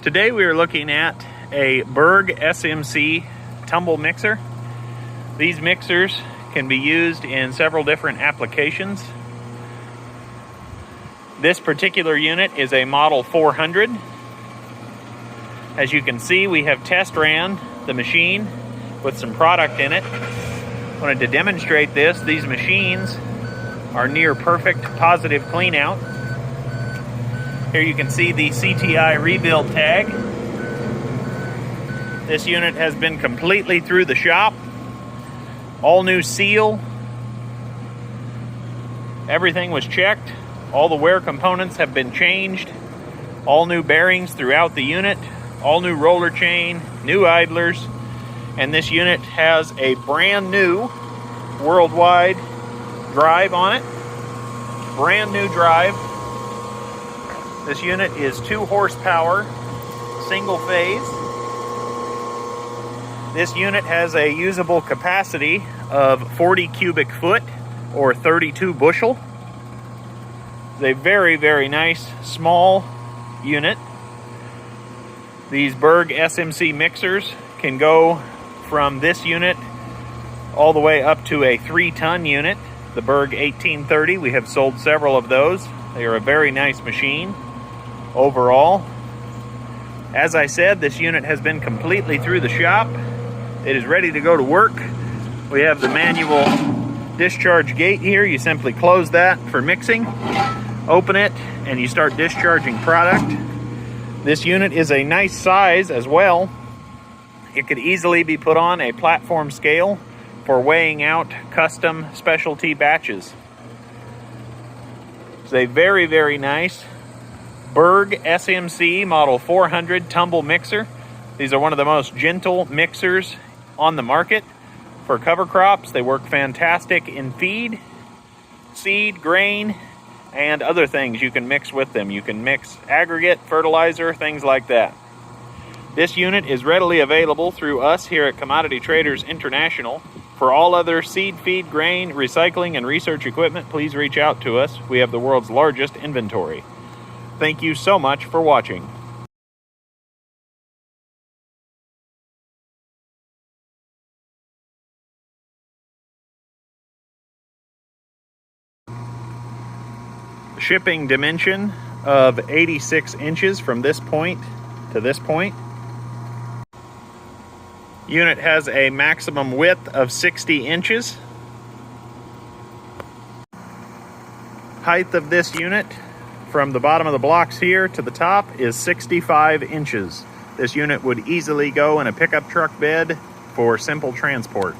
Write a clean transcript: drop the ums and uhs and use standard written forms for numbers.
Today we are looking at a Berg SMC tumble mixer. These mixers can be used in several different applications. This particular unit is a model 400. As you can see, we have test ran the machine with some product in it. Wanted to demonstrate this. These machines are near perfect positive clean out. Here you can see the CTI rebuild tag. This unit has been completely through the shop. All new seal. Everything was checked. All the wear components have been changed. All new bearings throughout the unit. All new roller chain, new idlers. And this unit has a brand new worldwide drive on it. Brand new drive. This unit is 2 horsepower, single phase. This unit has a usable capacity of 40 cubic foot or 32 bushel. It's a very, very nice small unit. These Berg SMC mixers can go from this unit all the way up to a 3-ton unit. The Berg 1830, we have sold several of those. They are a very nice machine overall. As I said, this unit has been completely through the shop. It is ready to go to work. We have the manual discharge gate here. You simply close that for mixing, open it, and you start discharging product. This unit is a nice size as well. It could easily be put on a platform scale for weighing out custom specialty batches. It's a very, very nice Berg SMC Model 400 tumble mixer. These are one of the most gentle mixers on the market for cover crops. They work fantastic in feed, seed, grain, and other things you can mix with them. You can mix aggregate, fertilizer, things like that. This unit is readily available through us here at Commodity Traders International. For all other seed, feed, grain, recycling, and research equipment, please reach out to us. We have the world's largest inventory. Thank you so much for watching. Shipping dimension of 86 inches from this point to this point. Unit has a maximum width of 60 inches. Height of this unit from the bottom of the blocks here to the top is 65 inches. This unit would easily go in a pickup truck bed for simple transport.